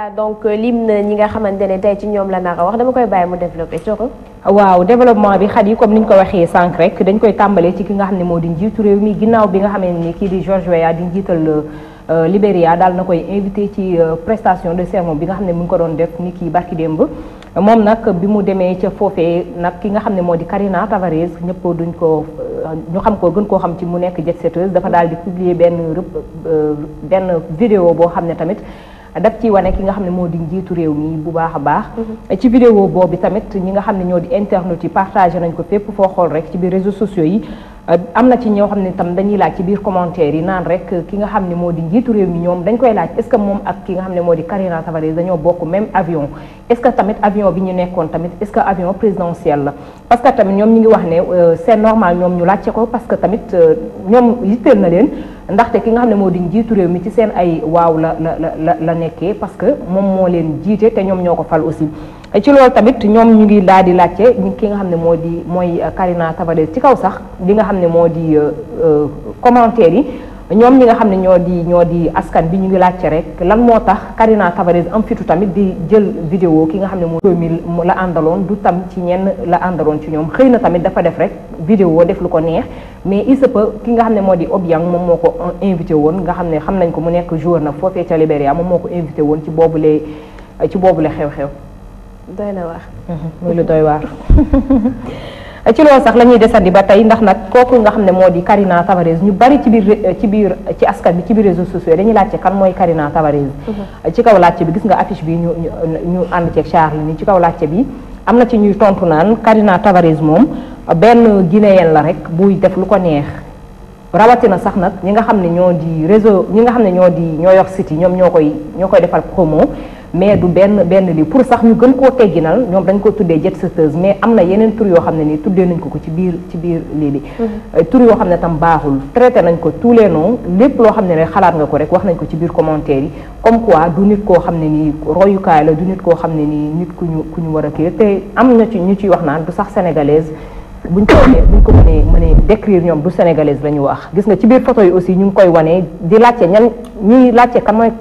voilà donc lim na ñi nga xamante ne tey ci ñoom la nar a wax dama koy bàyyi mu développé Thioro. waaw développement bi xat yi comme ni ñu ko waxee sànq rek dañ koy tàmbalee ci ki nga xam ne moo di njiitu réew mi ginnaaw bi nga xamee ni kii di George Weah di njiital Libéria daal na koy invité ci prestation de serment bi nga xam ne mu ngi ko doon def ni kii barki démb moom nag bi mu demee ca foofee nag ki nga xam ne moo di Karina Tavares ñëpp duñ ko ñu xam ko gën koo xam ci mu nekk jet setteuse dafa daal di publier benn vidéo boo xam ne tamit daf ci wane ki nga xam ne moo di njiitu réew mi bu baax a baax ci vidéo boobu tamit ñi nga xam ne ñoo di internet yi partagé nañ ko fépp foo xool rek ci biir réseaux sociaux yi am na ci ñoo xam ne tam dañuy laaj ci biir commentaire yi naan rek ki nga xam ne moo di njiitu réew mi ñoom dañ koy laaj est-ce que moom ak ki nga xam ne moo di Karina Tavares dañoo bokk même avion est-ce que tamit avion bi ñu nekkoon tamit est-ce que avion présidentiel la parce que tamit ñoom ñi ngi wax ne c'est normal ñoom ñu laajte ko parce que tamit ñoom yitteel na leen ndaxte ki nga xam ne moo di njiitu réew mi ci seen ay waaw la nekkee parce que moom moo leen jiite te ñoom ñoo ko fal aussi ci loolu tamit ñoom ñu ngi daal di laajte ki nga xam ne mooy Karina Tavares ci kaw sax li nga xam ne moo di commentaire yi ñoom ñi nga xam ne ñoo di askan bi ñu ngi laajte rek lan moo tax Karina Tavares am fitu tamit di jël vidéo ki nga xam ne moo 2000 la àndaloon du tam ci ñenn la àndaloon ci ñoom xëy na tamit dafa def rek vidéo def lu ko neex mais il se peut ki nga xam ne moo di Obiang moom moo ko invité woon nga xam ne xam nañ ko mu nekk joueur nag foofee ca Libéria moom moo ko invité woon ci boobule xew-xew doy na waar. muy lu doy waar ci loolu sax la ñuy desandi ba tey ndax nag kooku nga xam ne moo di Karina Tavares ñu bari ci askan bi ci biir réseaux sociaux dañuy laajte kan mooy Karina Tavares. ci kaw laajte bi gis nga affiche bi ñu ànd ceeg Charles ni ci kaw laajte bi am na ci ñuy tontu naan Karina Tavares moom benn guinéen la rek buy def lu ko neex rawatina sax nag ñi nga xam ne ñoo di réseau ñi nga xam ne ñoo yor site yi ñoom ñoo koy defal promo. mais du benn li pour sax ñu gën koo tegginal ñoom dañ ko tuddee jet setteuse mais am na yeneen tur yoo xam ne nii tuddee nañ ko ci biir lii bi tur yoo xam ne tam baaxul traité nañ ko tous les noms lépp loo xam ne rek xalaat nga ko rek wax nañ ko ci biir commentaire yi comme quoi du nit koo xam ne nii royukaay la du nit koo xam ne nii nit ku ñu war a kii te am na ci ñu ciy wax naan du sax sénégalaise buñ ko mënee décrire ñoom du sénégalaise la ñu wax gis nga ci biir photo yi aussi ñu ngi koy wane di laajte ñuy laajte kan mooy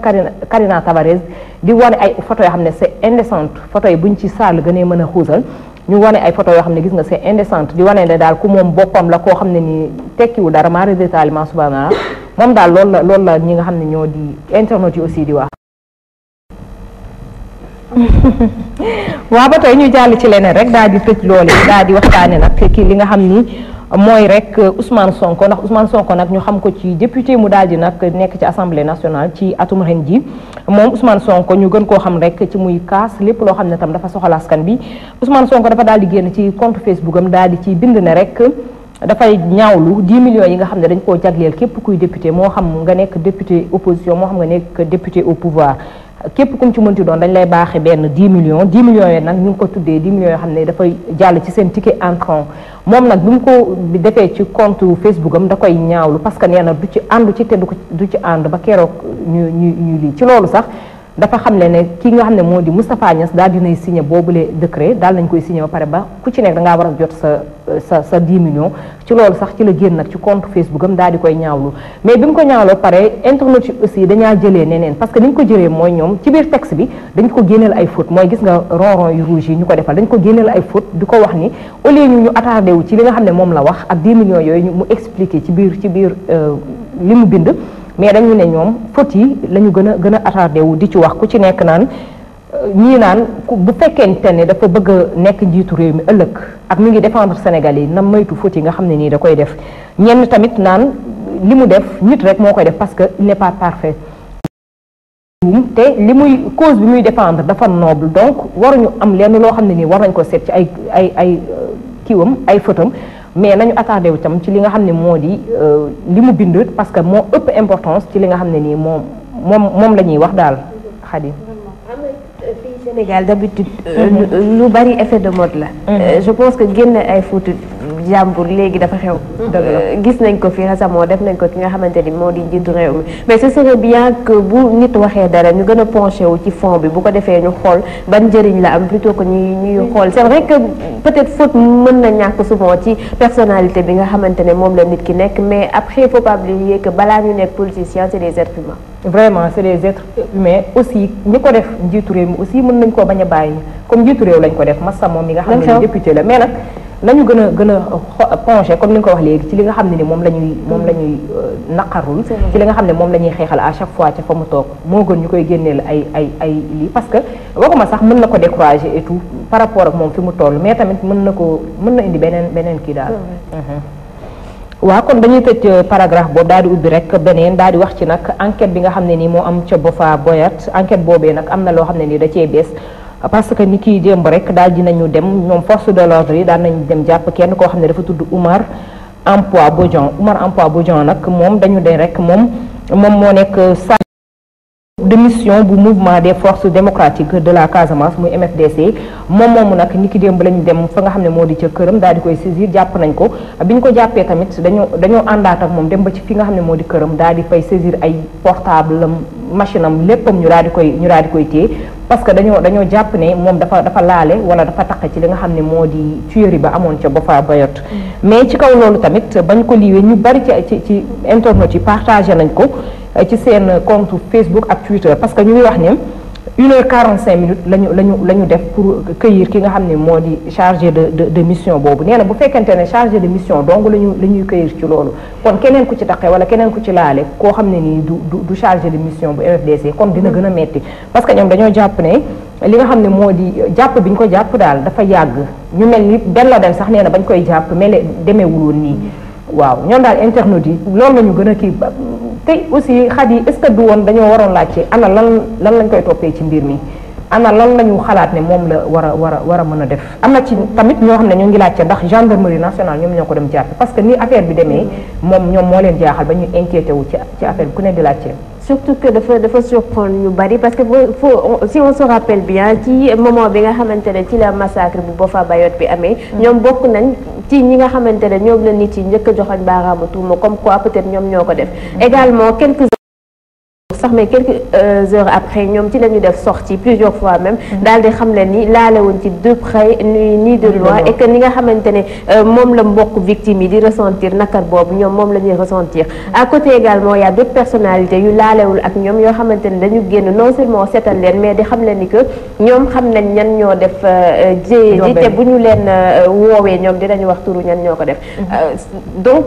Karina Tavares di wane ay photo yoo xam ne c'est indécente photo yi buñ ci saal gënee mën a xuusal ñu wane ay photo yoo xam ne gis nga c'est indécente di wane ne daal ku moom boppam la koo xam ne ni tekkiwu dara mari détaillement subhanallah moom daal loolu la ñi nga xam ne ñoo di internet yi aussi di wax waaw ba tey ñu jàll ci leneen rek daal di tëj loole daal di waxtaane nag kii li nga xam ni mooy rek Ousmane Sonko ndax Ousmane Sonko nag ñu xam ko ci député mu daal di nag nekk ci assemblée nationale ci atum ren ji moom Ousmane Sonko ñu gën koo xam rek ci muy kaas lépp loo xam ne tam dafa soxal askan bi Ousmane Sonko dafa daal di génn ci compte Facebook am daal di ci bind ne rek dafay ñaawlu 10 millions yi nga xam ne dañ koo jagleel képp kuy député moo xam nga nekk député opposition moo xam nga nekk député au pouvoir képp kum ci mënti doon dañ lay baaxee benn 10 millions yooyu nag ñu ngi ko tuddee 10 millions yoo xam ne dafay jàll ci seen ticket entrant moom nag bi mu ko defee ci compte Facebook am da koy ñaawlu parce que nee na du ci àndu ci te du ci ànd ba keroog ñu lii ci loolu sax dafa xam ne ki nga xam ne moo di Moustapha Niasse daal dinay signé boobule décret daal nañ koy signé ba pare ba ku ci nekk dangaa war a jot sa 10 millions ci loolu sax ci la génn nag ci compte Facebook am daal di koy ñaawlu mais bi mu ko ñaawloo pare internet yi aussi dañaa jëlee neneen parce que ni ñu ko jëlee mooy ñoom ci biir texte bi dañ ko génneel ay fautes mooy gis nga ronron yu rouge yi ñu ko defal dañ ko génneel ay fautes di ko wax ni au lieu ñu attardé wu ci li nga xam ne moom la wax ak 10 millions yooyu mu expliqué ci biir li mu bind mais dañu ne ñoom fautes yi la ñu gën a attardé wu di ci wax ku ci nekk naan ñii naan bu fekkente ne dafa bëgg a nekk njiitu réew mi ëllëg ak mi ngi défendre Sénégal yi na moytu fautes yi nga xam ne nii da koy def ñenn tamit naan li mu def nit rek moo koy def parce que il n'est pas parfait te li muy cause bi muy défendre dafa noble donc waruñu am lenn loo xam ne nii war nañ ko seet ci ay kiiwam ay fëtam mais nañu attardé wu tam ci li nga xam ne moo di li mu bind parce que moo ëpp importance ci li nga xam ne nii moom la ñuy wax daal Khady. fii Sénégal d'habitude lu bari effet de mode la. je pense que génn ay photo jàmbur léegi dafa xew. gis nañ ko fi récemment def nañ ko ki nga xamante ni moo di njiitu réew mi mais ce serait bien que bu nit waxee dara ñu gën a penché wu ci fond bi bu ko defee ñu xool ban njëriñ la am plutôt que ñuy xool c'est vrai que peut-être faute mën na ñàkk souvent ci personnalité bi nga xamante ne moom la nit ki nekk mais après il faut pas oublier que balaa ñu nekk politicien c'est des êtres humains. vraiment c'est des êtres humains aussi ñi ko def njiitu réew mi aussi mën nañ koo bañ a bàyyi comme njiitu réew lañ ko def Massa moom mi nga xam ne député la mais nag nañu gën a penché comme ni nga ko wax léegi ci li nga xam ne ni moom la ñuy naqarul ci li nga xam ne moom la ñuy xeexal à chaque fois ca fa mu toog moo gën ñu koy génneel ay lii parce que waxuma sax mën na ko décourager et tout par rapport ak moom fi mu toll mais tamit mën na indi beneen kii daal waaw kon dañuy tëj paragraphe boobu daal di ubbi rek beneen daal di wax ci nag enquête bi nga xam ne nii moo am ca Boffa Bayotte enquête boobee nag am na loo xam ne nii da cee bees parce que ni kii démb rek daal dinañu dem ñoom force de l'ordre yi daal nañu dem jàpp kenn koo xam ne dafa tudd Oumar Empois Bodian nag moom dañu de rek moom moo nekk de mission bu mouvement des forces démocratiques de la Casamance muy MFDC moom moomu nag ni ki démb lañu dem fa nga xam ne moo di ca këram daal di koy saisir jàpp nañ ko bi ñu ko jàppee tamit dañoo àndaat ak moom dem ba ci fi nga xam ne moo di këram daal di fay saisir ay portable am machine am léppam ñu daal di koy téye parce que dañoo jàpp ne moom dafa laale wala dafa taq ci li nga xam ne moo di tuerie ba amoon ca Boffa Bayotte mais ci kaw loolu tamit bañ ko liiwee ñu bari ci internet yi partagé nañ ko ci seen compte Facebook ak Twitter parce que ñu ngi wax ne 1h45 lañu def pour cueillir ki nga xam ne moo di chargé de mission boobu nee na bu fekkente ne chargé de mission donc la ñuy cueillir ci loolu kon keneen ku ci taqee wala keneen ku ci laale koo xam ne nii du chargé de mission bu MFDC kon dina gën a metti parce que ñoom dañoo jàpp ne li nga xam ne moo di jàpp bi ñu ko jàpp daal dafa yàgg ñu mel ni Ben Laden sax nee na bañ koy jàpp mel demeewul woon nii waaw ñoom daal internautes yi loolu la ñu gën a kii tey aussi xat yi est-ce que du woon dañoo waroon laajte ana lan lañ koy toppee ci mbir mi ana lan lañu xalaat ne moom la war a mën a def am na ci tamit ñoo xam ne ñoo ngi laajte ndax gendarmerie nationale ñoom ñoo ko dem jàppe parce que ni affaire bi demee ñoom moo leen jaaxal ba ñuy inquiété wu ci affaire bi ku ne di laajte surtout que dafa surprendre ñu bari parce que si on se rappelle bien ci moment bi nga xamante ne ci la massacre bu Boffa Bayotte bi amee ñoom bokk nañ ci ñi nga xamante ne ñoom la nit yi njëkk a joxoñ baaraamu tuuma comme quoi peut-être ñoom ñoo ko def également quelques heures après ñoom ci la ñu def sortie plusieurs fois même daal di xam leen ni laalewuñ ci de près ni de loin et que ni nga xamante ne moom la mbokk victime yi di ressentir nakar boobu ñoom moom la ñuy ressentir à côté également y a d'autres personnalités yu laalewul ak ñoom yoo xamante ne dañu génn non seulement seetal leen mais di xam leen ni que ñoom xam nañ ñan ñoo def jéye ji te bu ñu leen woowee ñoom dinañu wax turu ñan ñoo ko def donc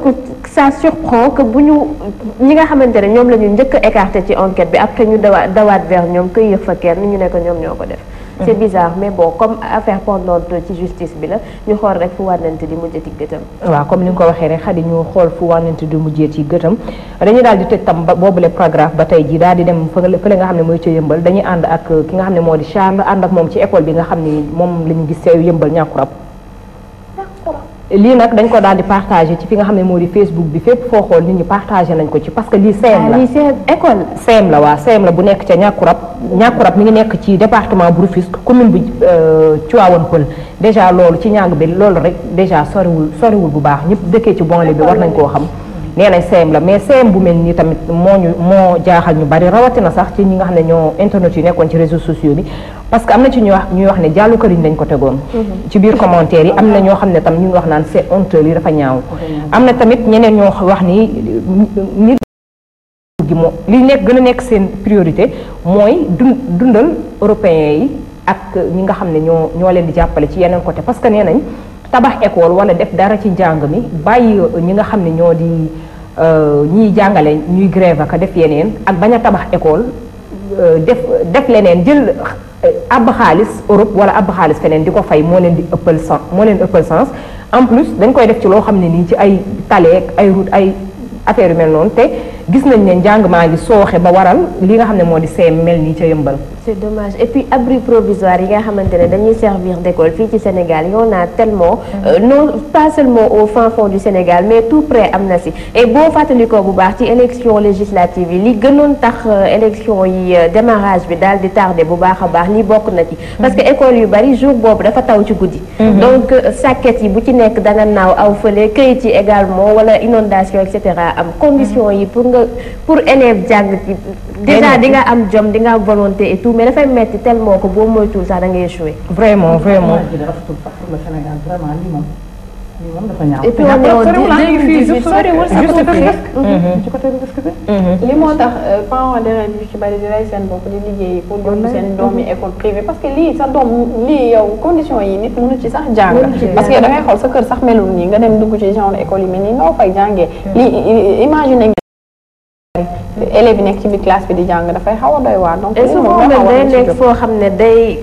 ça surprend que bu ñu ñi nga xamante ne ñoom la ñu njëkk a écarté ci enquête bi après ñu dawaat vers ñoom cueillir fa kenn ñu ne ko ñoom ñoo ko def c'est bizarre mais bon comme affaire pendante ci justice bi la ñu xool rek fu wànnante di mujjee ci gëtam waaw comme ni nga ko waxee rek xadi ñu xool fu wànnante di mujjee ci gëtam dañuy daal di tëj tam boobule paragraphe ba tey ji daal di dem fële nga xam ne mooy ca yëmbal dañuy ànd ak ki nga xam ne moo di Charles ànd ak moom ci école bi nga xam ne moom la ñu gis seew yëmbal ñàkkurab lii nag dañ ko daal di partagé ci fi nga xam ne moo di Facebook bi fépp foo xool nit ñi partagé nañ ko ci parce que lii CEM la école CEM la waa CEM la bu nekk ca ñàkkurab mi ngi nekk ci département bu Rufisque commune bi Tivaouane Peulh déjà loolu ci ñàng bi loolu rek déjà soriwul bu baax ñëpp dëkkee ci banlieue bi war nañ koo xam nee nañ CEM la mais CEM bu mel nii tamit moo jaaxal ñu bari rawatina sax ci ñi nga xam ne ñoo internet yi nekkoon ci réseaux sociaux bi parce que am na ci ñuy wax ne jàllu këriñ lañ ko tegoon ci biir commentaire yi am na ñoo xam ne tam ñu ngi wax naan c'est honteux li dafa ñaaw am na tamit ñeneen ñoo wax ni nit gi moo li gën a nekk seen priorité mooy dundal européens yi ak ñi nga xam ne ñoo leen di jàppale ci yeneen côté parce que nee nañ tabax école wala def dara ci njàng mi bàyyi ñi nga xam ne ñoo di ñiy jàngale ñuy grève ak def yeneen ak bañ a tabax école def leneen jël ab xaalis Europe wala ab xaalis feneen di ko fay moo leen ëppal sens en plus dañ koy def ci loo xam ne nii ci ay taleeg ay route ay affaire yu mel noonu te gis nañ ne njàng maa ngi sooxe ba waral li nga xam ne moo di CEM mel nii ca yëmbal c'est dommage et puis abri provisoire yi nga xamante ne dañuy servir d'école fii ci Sénégal y en a tellement non pas seulement au fin fond du Sénégal mais tout près am na si et boo fàttalikoo bu baax ci élection législative yi li gënoon tax élection yi démarrage bi daal di tardé bu baax a baax li bokk na ci parce que école yu bari jour boobu dafa taw ci guddi donc sàkket yi bu ci nekk danga naaw aw fële këyit yi également wala inondation et cetera am condition yi pour élève jàng ci déjà di nga am jom di nga am volonté et tout mais dafay metti tellement que boo moytuwul sax da ngay échoué. vraiment. rafetul sax pour le Sénégal vraiment lii moom moom dafa ñaaw. et puis ci côté risque bi. li moo tax parents d'élèves yu ci bari di rey seen bopp di liggéey pour yóbbu seen doom yi école privée parce que lii sa doom lii yow condition yi nit mënu ci sax jàng parce que da ngay xool sa kër sax melul nii nga dem dugg ci genre école yi mel nii noo fay jàngee lii imagine élèves yi nekk ci biir classe bi di jàng dafay xaw a doy waar donc et souvent même day nekk foo xam ne day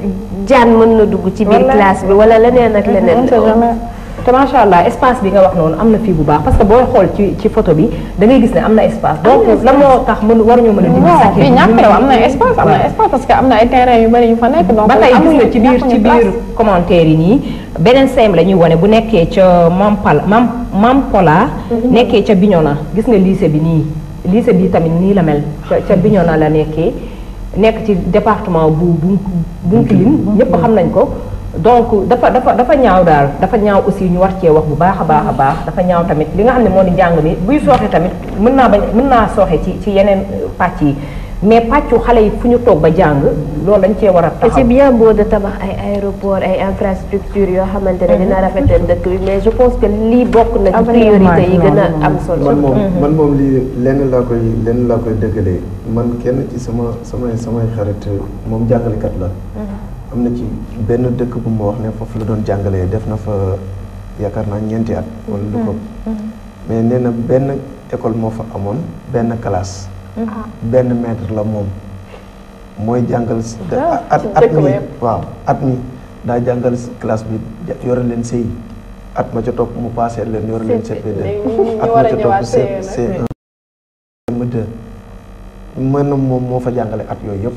jaan mën na dugg ci biir classe bi wala leneen ak leneen te macha allah espace bi nga wax noonu am na fii bu baax parce que booy xool ci photo bi da ngay gis ne am na espace donc lan moo tax waruñu mën a dindi sax fii ñàkk na am na espace parce que am na ay terrain yu bari yu fa nekk donc ba tey gis nga ci biir commentaire yi nii beneen sem la ñuy wone bu nekkee ca Mampola nekkee ca Bignona gis nga lycée bi nii lycée bi tamit nii la mel ca Bignona la nekk ci département bu Bounkiling ñëpp xam nañ ko donc dafa ñaaw daal dafa ñaaw aussi ñu war cee wax bu baax a baax dafa ñaaw tamit li nga xam ne moo di njàng mi buy sooxe tamit mën naa sooxe ci yeneen pàcc yi mais pàccu xale yi fu ñu toog ba jàng loolu dañ cee war a taxaw. c'est bien beau de tabax ay aéroport ay infrastructures yoo xamante ne dina rafetal dëkk bi mais je pense que lii bokk na ci priorité yi gën a am solo. man moom lii lenn laa koy dëggalee man kenn ci samay xarit moom jàngalekat la. am na ci benn dëkk bu ma wax ne foofu la doon jàngalee def na fa yaakaar naa 4 at wala lu ko mais nee na benn école moo fa amoon benn classe benn maître la moom mooy jàngal at mi daa jàngal classe bi yore leen CI at ma ca topp mu passé leen yore leen CP2 at ma ca topp C1 M2 mën na moom moo fa jàngale at yooyu yëpp.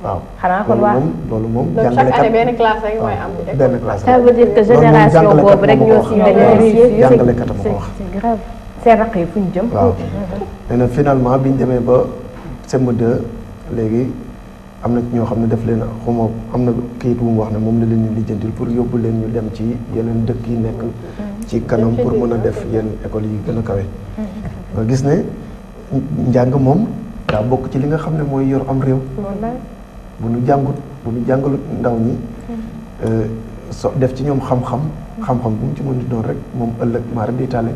waaw xanaa kon waa loolu moom chaque année benn classe rek mooy am. benn classe ça veut dire que génération boobu rek ñoo si bénéficier. jàngalekat ma ko wax. c'est grave. seen raq yi fu ñu jëm. waaw nee na finalement bi ñu demee ba CM2 léegi am na ñoo xam ne def leen xuma am na kayit wu mu wax ne moom la leen di lijjantil pour yóbbu leen ñu dem ci yeneen dëkk yi nekk ci kanam pour mën a def yenn école yi gën a kawe. nga gis ne njàng moom daa bokk ci li nga xam ne mooy yor am réew. bu nu jàngalut ndaw ñi so def ci ñoom xam-xam bu mu ci mën di doon rek moom ëllëg maara di taale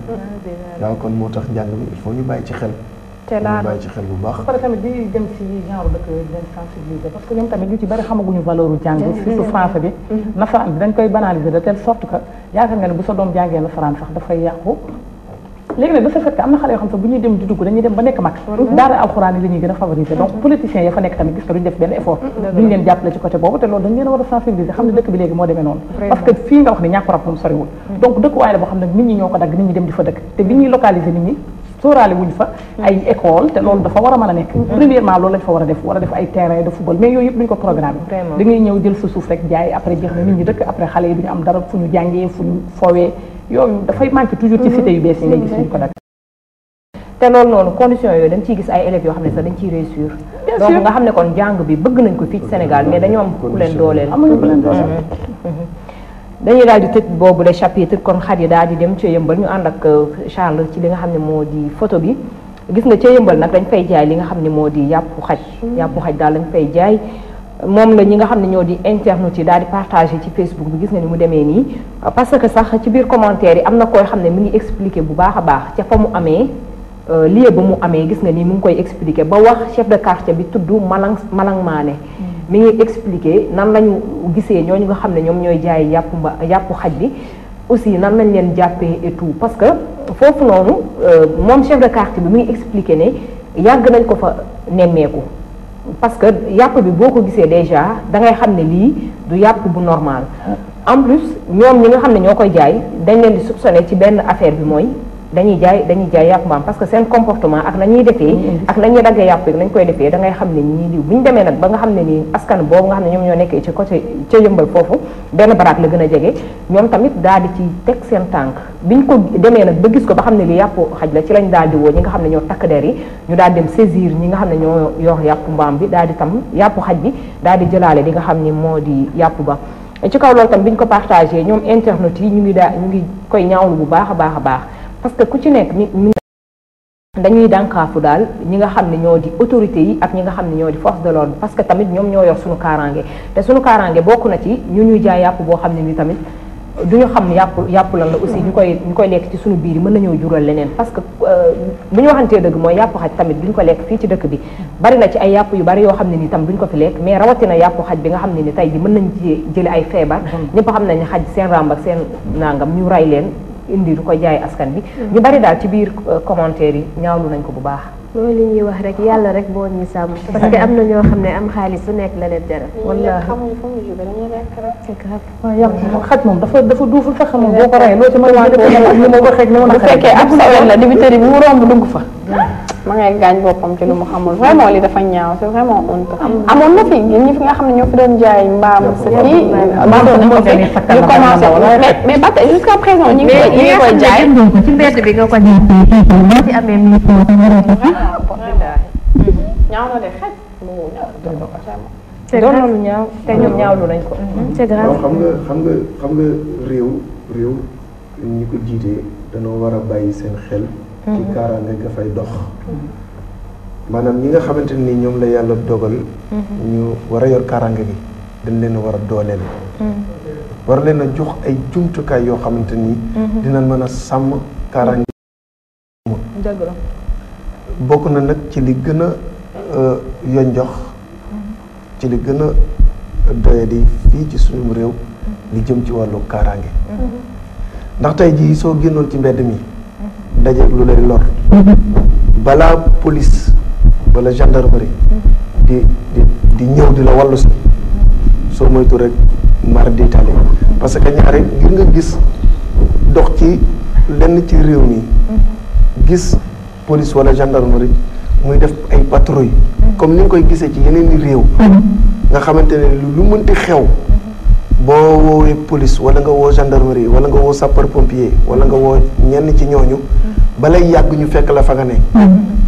waaw kon moo tax njàng mi il faut ñu bàyyi ci xel ñu bàyyi ci xel bu baax pare tamit di dem ci genre dëkk yooyu leen sensibiliser parce que ñoom tamit ñu ci bari xamaguñu valeur u jàng surtout français bi nasaraan bi dañ koy banaliser de telle sorte que yaakaar nga ne bu sa doom jàngee nasaraan sax dafay yàqu léegi nag de ce fait que am na xale yoo xam sax bu ñuy dem di dugg dañuy dem ba nekk mag daara alxuraan yi la ñuy gën a favoriser donc politiciens ya fa nekk tamit gis nga duñ def benn effort duñ leen jàppale ci côté boobu te loolu dañ leen war a sensibiliser xam ne dëkk bi léegi moo demee noonu parce que fii nga wax ne ñàkk rab moom soriwul donc dëkkuwaay la boo xam ne nit ñi ñoo ko dagg nit ñi dem di fa dëkk te bi ñuy localiser nit ñi sóoraale wuñ fa ay école te loolu dafa war a mën a nekk premièrement loolu lañ fa war a def ay terrain de football mais yooyu yëpp duñ ko programme da ngay ñëw jël sa suuf rek jaay après jeex na nit ñi dëkk après xale yi duñu am dara fu ñu jàngee fu ñu foowee yooyu dafay manqué toujours ci cité yu bees yi ngay gis ñu ko dagg te loolu noonu condition yooyu dañ ciy gis ay élèves yoo xam ne sax dañ ciy réussir donc nga xam ne kon jàng bi bëgg nañ ko fii ci Sénégal mais dañoo am ku leen dooleel dañuy daal di tëj boobu le chapitre kon xar yi daal di dem ca yëmbal ñu ànd ak Charles ci li nga xam ne moo di photo bi gis nga ca yëmbal nag dañ fay jaay li nga xam ne moo di yàppu xaj daal lañ fay jaay moom la ñi nga xam ne ñoo di internautes yi daal di partagé ci Facebook bi gis nga ni mu demee nii parce que sax ci biir commentaire yi am na koy xam ne mi ngi expliqué bu baax a baax ca fa mu amee lieu ba mu amee gis nga ni mu ngi koy expliqué ba wax chef de quartier bi tudd Malang Mané mi ngi expliqué nan lañu gisee ñooñu nga xam ne ñoom ñooy jaay yàppu xaj bi aussi nan lañ leen jàppee et tout parce que foofu noonu moom chef de quartier bi mi ngi expliqué ne yàgg nañ ko fa nemmeeku parce que yàpp bi boo ko gisee déjà da ngay xam ne lii du yàpp bu normal en plus ñoom ñi nga xam ne ñoo koy jaay dañ leen di soupçonné ci benn affaire bi mooy dañuy jaay yàpp mbaam parce que seen comportement ak nañuy defee ak nañuy daggee yàpp yi nañ koy defee da ngay xam ne ñii diw bu ñu demee nag ba nga xam ne nii askan boobu nga xam ne ñoom ñoo nekkee ci côté ca yëmbal foofu benn baraak la gën a jege ñoom tamit daal di ci teg seen tànk biñ ko demee nag ba gis ko ba xam ne li yàpp xaj la ci lañ daal di woo ñi nga xam ne ñoo takk der yi ñu daal dem saisir ñi nga xam ne ñoo yor yàpp mbaam bi daal di tam yàpp xaj bi daal di jëlaale li nga xam ni moo di yàpp ba ci kaw loolu tam biñ ko partagé ñoom internet yi ñu ngi koy ñaawlu bu baax a baax a baax parce que ku ci nekk dañuy dànkaafu daal ñi nga xam ne ñoo di autorités yi ak ñi nga xam ne ñoo di force de l'ordre parce que tamit ñoom ñoo yor suñu kaaraange te suñu kaaraange bokk na ci ñu ñuy jaay yàpp boo xam ne ni tamit duñu xam yàpp lan la aussi ñu koy lekk ci suñu biir yi mën na ñëw jural leneen parce que bu ñu waxantee dëgg mooy yàpp xaj tamit duñ ko lekk fii ci dëkk bi bari na ci ay yàpp yu bari yoo xam ne ni tam duñ ko fi lekk mais rawatina yàpp xaj bi nga xam ne ni tey ji mën nañ ci jële ay feebar ñëpp xam nañ ne xaj seen ràmb ak seen nangam ñu ray leen indi du ko jaay askan bi ñu bari daal ci biir commentaire yi ñaawlu nañ ko bu baax mooy li ñuy wax rek yàlla rek boo ñu sàmm parce que am na ñoo xam ne am xaalis su nekk la leen jaral wala xamuñ fu mu jóge dañuy lekk rek c'est grave waaw yàpp moom xaj moom dafa duuful fexe moom boo ko reyee loo ci mën a ñu ma ko xeej ne bu fekkee ab sawel la dibiteri bi mu romb dugg fa ma ngay gaañ boppam ci lu mu xamul vraiment li dafa ñaaw c'est vraiment honte amoon na fi ñi fi nga xam ne ñoo fi doon jaay mbaam sa kii ñu commencé mais ba tey jusqu'à présent ñi ngi koy jaay ci mbedd bi nga ko jaay ci amee ñaaw na de xaj doon na lu ñaaw te ñoom ñaawlu nañ ko c'est grave xam nga réew ñi ko jiitee dañoo war a bàyyi seen xel ci kaaraange nga fay dox maanaam ñi nga xamante ni ñoom la yàlla dogal ñu war a yor kaaraange gi dañ leen a war a dooleel war leen a jox ay jumtukaay yoo xamante ni dinañ mën a sàmm kaaraange dëgg la bokk na nag ci li gën a yonjox ci li gën a doyadi fii ci suñu réew li jëm ci wàllu kaaraange ndax tey jii soo génnoon ci mbedd mi dajeeg lu lay lor balaa police wala gendarmerie di ñëw di la wallu si soo moytu rek mar di tali parce que ñaare ngir nga gis dox ci lenn ci réew mi gis police wala gendarmerie muy def ay patrouille comme ni nga koy gisee ci yeneen i réew nga xamante ne lu mënti xew boo woowee police wala nga woo gendarmerie wala nga woo sapeur pompier wala nga woo ñenn ci ñooñu balay yàgg ñu fekk la fa nga ne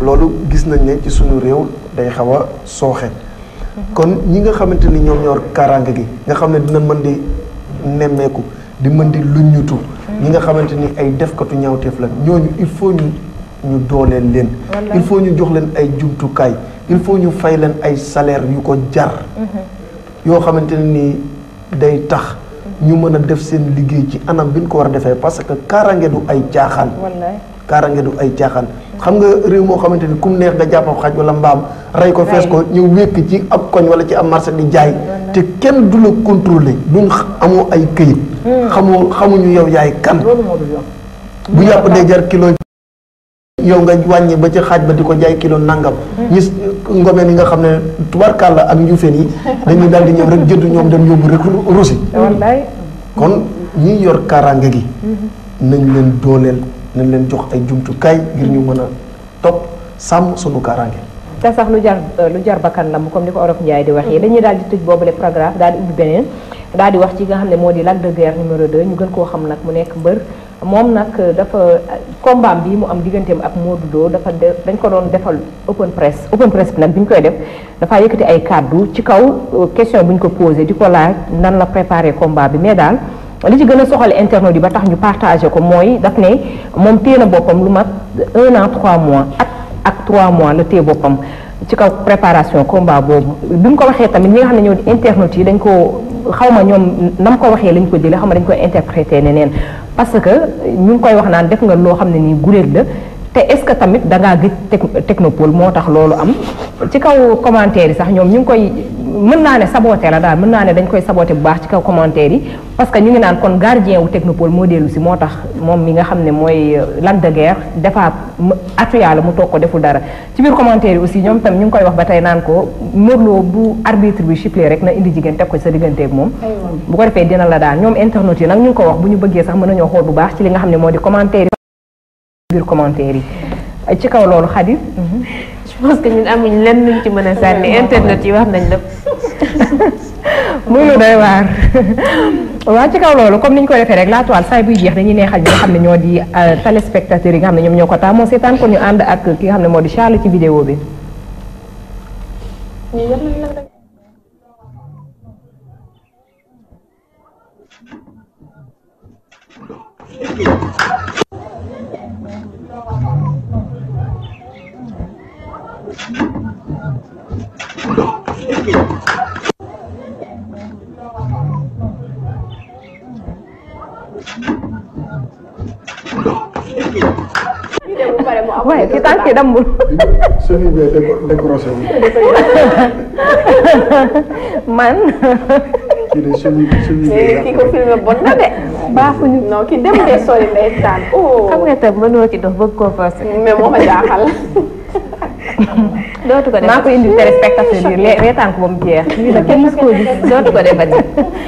loolu gis nañ ne ci suñu réew day xaw a sooxe kon ñi nga xamante ni ñoom ñor kaaraange gi nga xam ne dina mën di nemmeeku di mën di luññutu ñi nga xamante ni ay defkatu ñaawteef la ñooñu il faut ñu dooleel leen il faut ñu jox leen ay jumtukaay il faut ñu fay leen ay salaire yu ko jar yoo xamante ne ni day tax ñu mën a def seen liggéey ci anam bi ñu ko war a defee parce que kaaraange du ay caaxaan kaaraange du ay caaxaan xam nga réew moo xamante ni kum neex nga jàppam xaj wala mbaam rey ko fees ko ñu wékk ci ab koñ wala ci ab marché di jaay te kenn du la contrôler duñ amoo ay këyit xamuñu yow yaay kan bu yàpp dee jar kilo yow nga wàññi ba ci xaaj ba di ko jaay kilo nangam ñi ngomeen yi nga xam ne tubarkàlla ak njuufeen yi dañuy daal di ñëw rek jënd ñoom dem yóbbu rek rusi kon ñi yor kaaraange gi nañ leen dooleel nañ leen jox ay jumtukaay ngir ñu mën a topp sàmm sunu kaaraange te sax lu jar bakkan la comme ni ko Olof Ndiaye di waxee dañuy daal di tëj boobule programme daal di ubbi beneen daal di wax ci nga xam ne moo di Lac de Guiers numéro 2 ñu gën koo xam nag mu nekk mbër moom nag dafa combat bi mu am digganteem ak Modou Lo dafa dañ ko doon defal open press bi nag bi ñu koy def dafaa yëkkati ay kàddu ci kaw question bu ñu ko posé di ko laaj nan la préparé combat bi mais daal li ci gën a soxal internet yi ba tax ñu partagé ko mooy daf ne moom téye na boppam lu mat 1 an 3 mois ak 3 mois la téye boppam ci kaw préparation combat boobu bi mu ko waxee tamit ñi nga xam ne ñoo di internet yi dañ ko xaw ma ñoom nam ko waxee lañ ko jëlee xaw ma dañ koy interprété neneen parce que ñu ngi koy wax naan def nga loo xam ne nii guléet la te est-ce que tamit dangaa gëj technopole moo tax loolu am ci kaw commentaire yi sax ñoom ñu ngi koy mën naa ne saboté la daal mën naa ne dañ koy saboté bu baax ci kaw commentaire yi parce que ñu ngi naan kon gardien wu technopole moo dellu si moo tax moom mi nga xam ne mooy Lac de Guiers dafa atu yàlla mu toog ko deful dara ci biir commentaire yi aussi ñoom tam ñu ngi koy wax ba tey naan ko Modou Lo bu arbitre bi chifflé rek na indi jigéen teg ko sa diggante ak moom bu ko defee dina la daal ñoom internet yi nag ñu ngi ko wax bu ñu bëggee sax mën nañoo xool bu baax ci li nga xam ne moo di commentaire yi biir commentaire yi ci kaw loolu Khady je pense que ñun amuñ lenn luñ ci mën a sànni internet yi wax nañ lépp muy lu doy waar waaw ci kaw loolu comme ni ñu ko defee rek la toile saay buy jeex dañuy neexal ñi nga xam ne ñoo di téléspectateurs yi nga xam ne ñoom ñoo ko taamoo seetaan ko ñu ànd ak ki nga xam ne moo di Charles ci vidéo bi ci tànk yi dambul. cheville bee décroché wu. man. kii de cheville kii ko filmé bon na de. baaxuñu. non kii dem de sori ndeysaan. xam nga tam mënoo ci dox bëgg koo forcé. mais moo ma jaaxal. dootu ko def maa ko indi téléspectateur yi reetaan ko ba mu jeex. lii nag kenn mës koo gis. dootu ko defati.